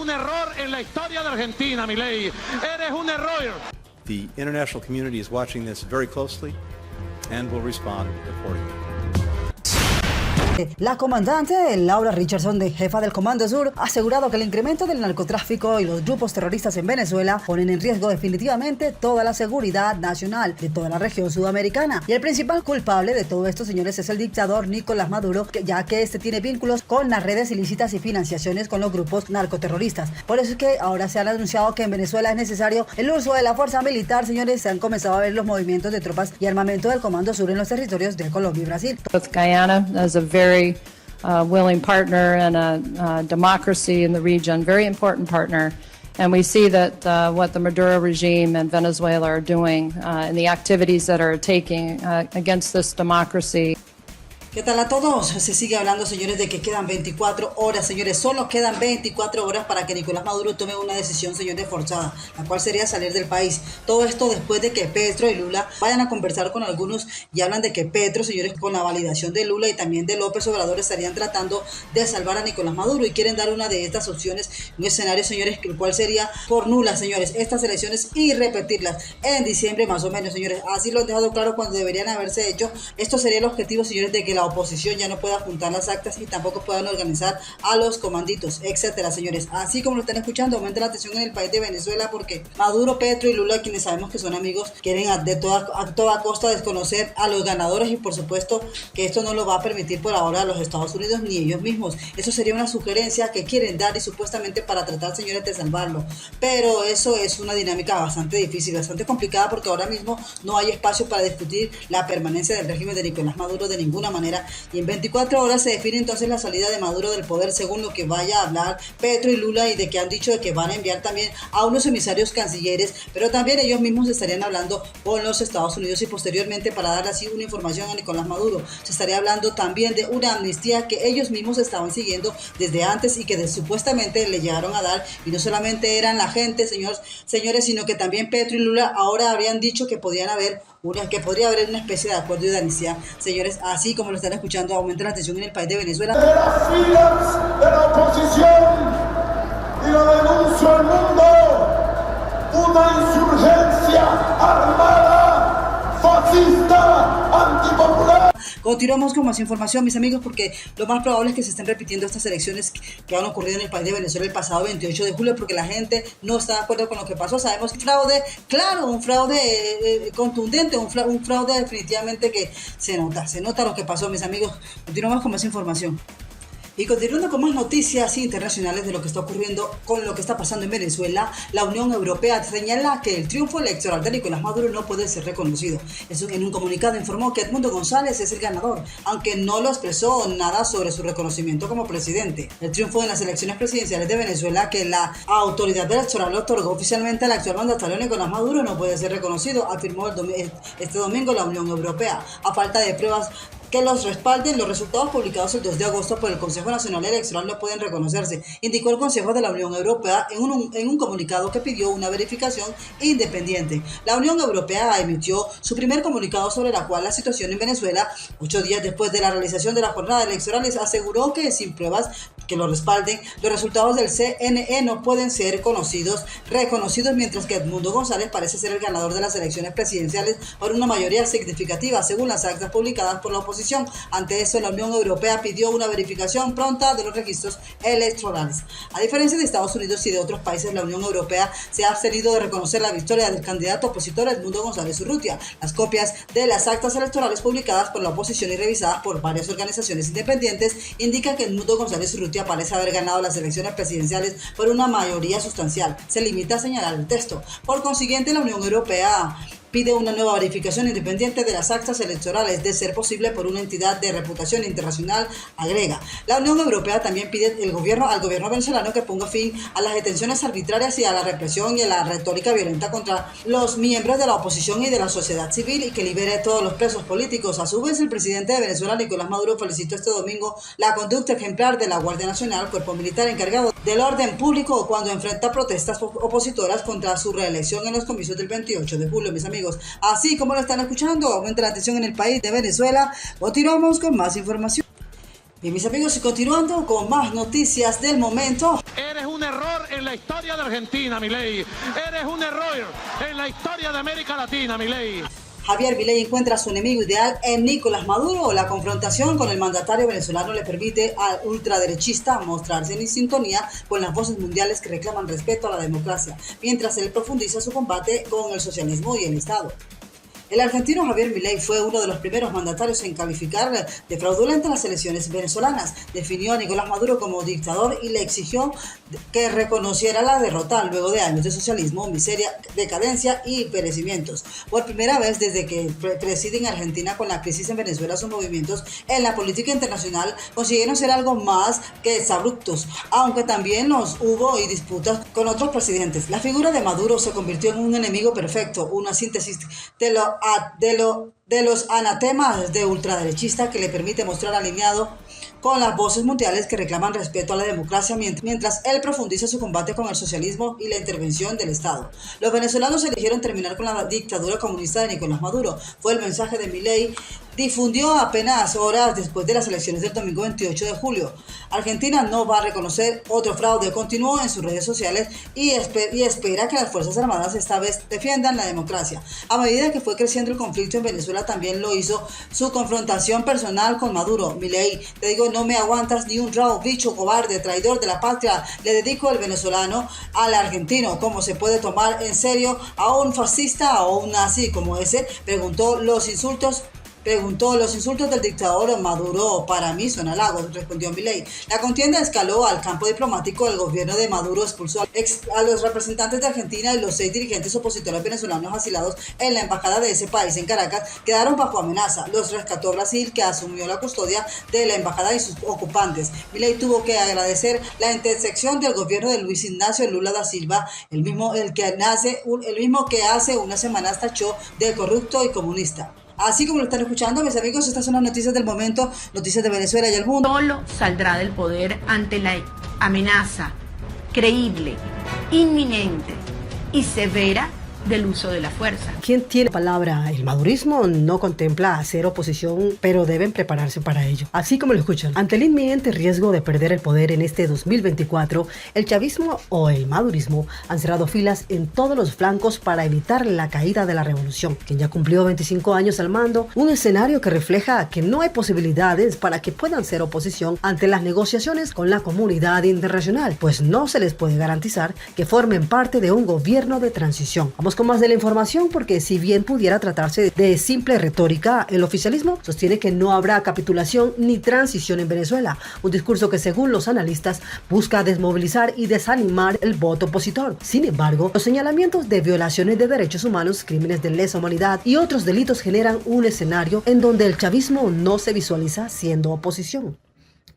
un error en la historia de Argentina, Milei. Eres un error. The international community is watching this very closely and will respond accordingly. La comandante Laura Richardson, jefa del Comando Sur, ha asegurado que el incremento del narcotráfico y los grupos terroristas en Venezuela ponen en riesgo definitivamente toda la seguridad nacional de toda la región sudamericana. Y el principal culpable de todo esto, señores, es el dictador Nicolás Maduro, ya que este tiene vínculos con las redes ilícitas y financiaciones con los grupos narcoterroristas. Por eso es que ahora se han anunciado que en Venezuela es necesario el uso de la fuerza militar, señores. Se han comenzado a ver los movimientos de tropas y armamento del Comando Sur en los territorios de Colombia y Brasil. Guyana as a very willing partner and a democracy in the region, very important partner. And we see that what the Maduro regime and Venezuela are doing and the activities that are taking against this democracy. ¿Qué tal a todos? Se sigue hablando, señores, de que quedan 24 horas, señores. Solo quedan 24 horas para que Nicolás Maduro tome una decisión, señores, forzada, la cual sería salir del país. Todo esto después de que Petro y Lula vayan a conversar con algunos y hablan de que Petro, señores, con la validación de Lula y también de López Obrador, estarían tratando de salvar a Nicolás Maduro y quieren dar una de estas opciones, un escenario, señores, el cual sería por nula, señores, estas elecciones y repetirlas en diciembre más o menos, señores. Así lo han dejado claro cuando deberían haberse hecho. Esto sería el objetivo, señores, de que la oposición ya no pueda juntar las actas y tampoco puedan organizar a los comanditos, etcétera, señores. Así como lo están escuchando, aumenta la tensión en el país de Venezuela porque Maduro, Petro y Lula, quienes sabemos que son amigos, quieren a toda costa desconocer a los ganadores y por supuesto que esto no lo va a permitir por ahora a los Estados Unidos ni ellos mismos. Eso sería una sugerencia que quieren dar y supuestamente para tratar, señores, de salvarlo. Pero eso es una dinámica bastante difícil, bastante complicada porque ahora mismo no hay espacio para discutir la permanencia del régimen de Nicolás Maduro de ninguna manera. Y en 24 horas se define entonces la salida de Maduro del poder según lo que vaya a hablar Petro y Lula y de que han dicho de que van a enviar también a unos emisarios cancilleres, pero también ellos mismos estarían hablando con los Estados Unidos y posteriormente para dar así una información a Nicolás Maduro. Se estaría hablando también de una amnistía que ellos mismos estaban siguiendo desde antes y que supuestamente le llegaron a dar, y no solamente eran la gente, señores, sino que también Petro y Lula ahora habrían dicho que podría haber una especie de acuerdo de amnistía, señores. Así como lo están escuchando, aumenta la tensión en el país de Venezuela. De las filas de la oposición y lo denuncio al mundo, una insurgencia armada, fascista, antipopular. Continuamos con más información, mis amigos, porque lo más probable es que se estén repitiendo estas elecciones que han ocurrido en el país de Venezuela el pasado 28 de julio, porque la gente no está de acuerdo con lo que pasó. Sabemos que fraude, claro, un fraude contundente, un fraude definitivamente que se nota lo que pasó, mis amigos. Continuamos con más información. Y continuando con más noticias internacionales de lo que está ocurriendo con lo que está pasando en Venezuela, la Unión Europea señala que el triunfo electoral de Nicolás Maduro no puede ser reconocido. Eso, en un comunicado informó que Edmundo González es el ganador, aunque no lo expresó nada sobre su reconocimiento como presidente. El triunfo en las elecciones presidenciales de Venezuela que la autoridad electoral otorgó oficialmente al actual mandatario Nicolás Maduro no puede ser reconocido, afirmó este domingo la Unión Europea. A falta de pruebas que los respalden, los resultados publicados el 2 de agosto por el Consejo Nacional Electoral no pueden reconocerse, indicó el Consejo de la Unión Europea en un comunicado que pidió una verificación independiente. La Unión Europea emitió su primer comunicado sobre la situación en Venezuela 8 días después de la realización de la jornada electoral. Aseguró que sin pruebas que lo respalden, los resultados del CNE no pueden ser reconocidos, mientras que Edmundo González parece ser el ganador de las elecciones presidenciales por una mayoría significativa, según las actas publicadas por la oposición. Ante eso, la Unión Europea pidió una verificación pronta de los registros electorales. A diferencia de Estados Unidos y de otros países, la Unión Europea se ha abstenido de reconocer la victoria del candidato opositor Edmundo González Urrutia. Las copias de las actas electorales publicadas por la oposición y revisadas por varias organizaciones independientes indican que Edmundo González Urrutia parece haber ganado las elecciones presidenciales por una mayoría sustancial. Se limita a señalar el texto. Por consiguiente, la Unión Europea pide una nueva verificación independiente de las actas electorales, de ser posible por una entidad de reputación internacional, agrega. La Unión Europea también pide al gobierno venezolano que ponga fin a las detenciones arbitrarias y a la represión y a la retórica violenta contra los miembros de la oposición y de la sociedad civil y que libere a todos los presos políticos. A su vez, el presidente de Venezuela, Nicolás Maduro, felicitó este domingo la conducta ejemplar de la Guardia Nacional, cuerpo militar encargado del orden público cuando enfrenta protestas opositoras contra su reelección en los comicios del 28 de julio, mis amigos. Así como lo están escuchando, aumenta la tensión en el país de Venezuela. Continuamos con más información. Bien, mis amigos, y continuando con más noticias del momento. Eres un error en la historia de Argentina, Milei. Eres un error en la historia de América Latina, Milei. Javier Milei encuentra a su enemigo ideal en Nicolás Maduro. La confrontación con el mandatario venezolano le permite al ultraderechista mostrarse en sintonía con las voces mundiales que reclaman respeto a la democracia, mientras él profundiza su combate con el socialismo y el Estado. El argentino Javier Milei fue uno de los primeros mandatarios en calificar de fraudulentas las elecciones venezolanas. Definió a Nicolás Maduro como dictador y le exigió que reconociera la derrota luego de años de socialismo, miseria, decadencia y perecimientos. Por primera vez desde que preside en Argentina con la crisis en Venezuela, sus movimientos en la política internacional consiguieron ser algo más que exabruptos, aunque también los hubo y disputas con otros presidentes. La figura de Maduro se convirtió en un enemigo perfecto, una síntesis de los anatemas de ultraderechista que le permite mostrar alineado con las voces mundiales que reclaman respeto a la democracia mientras él profundiza su combate con el socialismo y la intervención del Estado. Los venezolanos eligieron terminar con la dictadura comunista de Nicolás Maduro. Fue el mensaje de Milei, difundió apenas horas después de las elecciones del domingo 28 de julio. Argentina no va a reconocer otro fraude, continuó en sus redes sociales y espera que las Fuerzas Armadas esta vez defiendan la democracia. A medida que fue creciendo el conflicto en Venezuela, también lo hizo su confrontación personal con Maduro. Milei, te digo, no me aguantas ni un rabo, bicho, cobarde, traidor de la patria, le dedico el venezolano al argentino. ¿Cómo se puede tomar en serio a un fascista o un nazi como ese? Preguntó los insultos del dictador Maduro para mí son halagos, respondió Milei. La contienda escaló al campo diplomático. El gobierno de Maduro expulsó a los representantes de Argentina y los 6 dirigentes opositores venezolanos asilados en la embajada de ese país en Caracas quedaron bajo amenaza. Los rescató Brasil, que asumió la custodia de la embajada y sus ocupantes. Milei tuvo que agradecer la intersección del gobierno de Luis Ignacio Lula da Silva, el mismo que hace unas semanas tachó de corrupto y comunista. Así como lo están escuchando, mis amigos, estas son las noticias del momento, noticias de Venezuela y el mundo. Solo saldrá del poder ante la amenaza creíble, inminente y severa del uso de la fuerza. ¿Quién tiene palabra? El madurismo no contempla hacer oposición, pero deben prepararse para ello. Así como lo escuchan, ante el inminente riesgo de perder el poder en este 2024, el chavismo o el madurismo han cerrado filas en todos los flancos para evitar la caída de la revolución, quien ya cumplió 25 años al mando, un escenario que refleja que no hay posibilidades para que puedan ser oposición ante las negociaciones con la comunidad internacional, pues no se les puede garantizar que formen parte de un gobierno de transición. Vamos con más de la información, porque si bien pudiera tratarse de simple retórica, el oficialismo sostiene que no habrá capitulación ni transición en Venezuela, un discurso que según los analistas busca desmovilizar y desanimar el voto opositor. Sin embargo, los señalamientos de violaciones de derechos humanos, crímenes de lesa humanidad y otros delitos generan un escenario en donde el chavismo no se visualiza siendo oposición.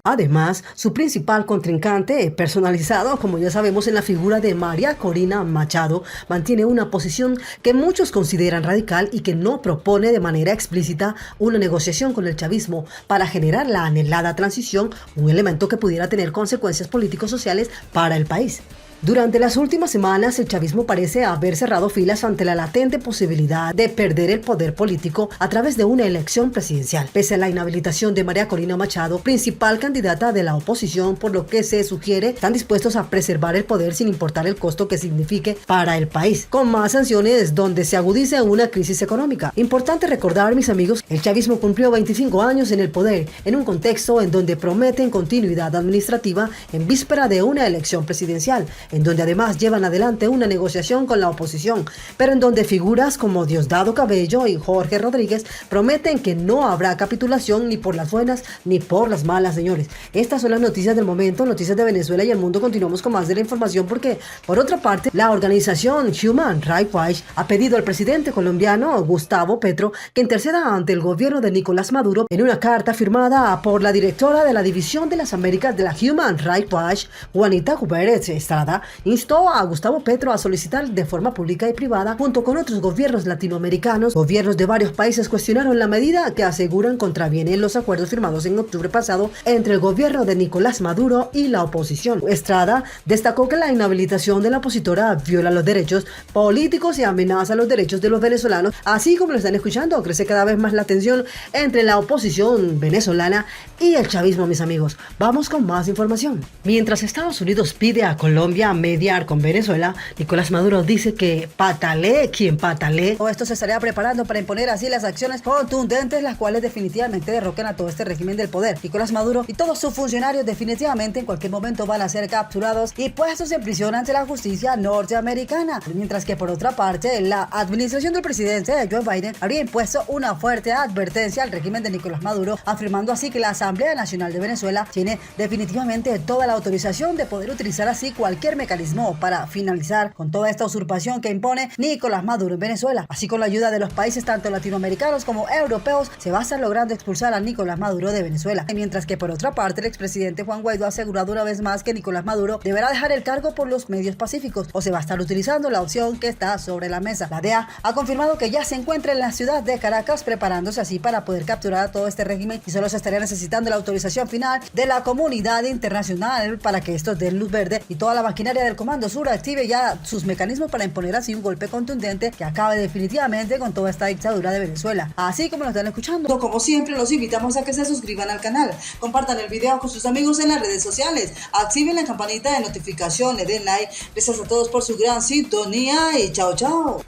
Además, su principal contrincante, personalizado, como ya sabemos, en la figura de María Corina Machado, mantiene una posición que muchos consideran radical y que no propone de manera explícita una negociación con el chavismo para generar la anhelada transición, un elemento que pudiera tener consecuencias políticos-sociales para el país. Durante las últimas semanas, el chavismo parece haber cerrado filas ante la latente posibilidad de perder el poder político a través de una elección presidencial, pese a la inhabilitación de María Corina Machado, principal candidata de la oposición, por lo que se sugiere están dispuestos a preservar el poder sin importar el costo que signifique para el país, con más sanciones donde se agudice una crisis económica. Importante recordar, mis amigos, el chavismo cumplió 25 años en el poder, en un contexto en donde prometen continuidad administrativa en víspera de una elección presidencial, en donde además llevan adelante una negociación con la oposición, pero en donde figuras como Diosdado Cabello y Jorge Rodríguez prometen que no habrá capitulación ni por las buenas ni por las malas, señores. Estas son las noticias del momento, noticias de Venezuela y el mundo. Continuamos con más de la información porque, por otra parte, la organización Human Rights Watch ha pedido al presidente colombiano Gustavo Petro que interceda ante el gobierno de Nicolás Maduro en una carta firmada por la directora de la División de las Américas de la Human Rights Watch, Juanita Gutiérrez Estrada, Venezuela, instó a Gustavo Petro a solicitar de forma pública y privada, junto con otros gobiernos latinoamericanos. Gobiernos de varios países cuestionaron la medida que aseguran contravienen los acuerdos firmados en octubre pasado entre el gobierno de Nicolás Maduro y la oposición. Estrada destacó que la inhabilitación de la opositora viola los derechos políticos y amenaza los derechos de los venezolanos. Así como lo están escuchando, crece cada vez más la tensión entre la oposición venezolana y el chavismo, mis amigos. Vamos con más información. Mientras Estados Unidos pide a Colombia mediar con Venezuela, Nicolás Maduro dice que patalee quien patalee. Esto se estaría preparando para imponer así las acciones contundentes, las cuales definitivamente derroquen a todo este régimen del poder. Nicolás Maduro y todos sus funcionarios definitivamente en cualquier momento van a ser capturados y puestos en prisión ante la justicia norteamericana. Mientras que por otra parte, la administración del presidente Joe Biden habría impuesto una fuerte advertencia al régimen de Nicolás Maduro, afirmando así que la Asamblea Nacional de Venezuela tiene definitivamente toda la autorización de poder utilizar así cualquier mecanismo para finalizar con toda esta usurpación que impone Nicolás Maduro en Venezuela. Así, con la ayuda de los países tanto latinoamericanos como europeos, se va a estar logrando expulsar a Nicolás Maduro de Venezuela. Mientras que por otra parte, el expresidente Juan Guaidó ha asegurado una vez más que Nicolás Maduro deberá dejar el cargo por los medios pacíficos, o se va a estar utilizando la opción que está sobre la mesa. La DEA ha confirmado que ya se encuentra en la ciudad de Caracas, preparándose así para poder capturar a todo este régimen, y solo se estaría necesitando la autorización final de la comunidad internacional para que estos den luz verde y toda la maquinaria del Comando Sur active ya sus mecanismos para imponer así un golpe contundente que acabe definitivamente con toda esta dictadura de Venezuela. Así como lo están escuchando. Como siempre, los invitamos a que se suscriban al canal, compartan el video con sus amigos en las redes sociales, activen la campanita de notificaciones, den like. Gracias a todos por su gran sintonía y chao chao.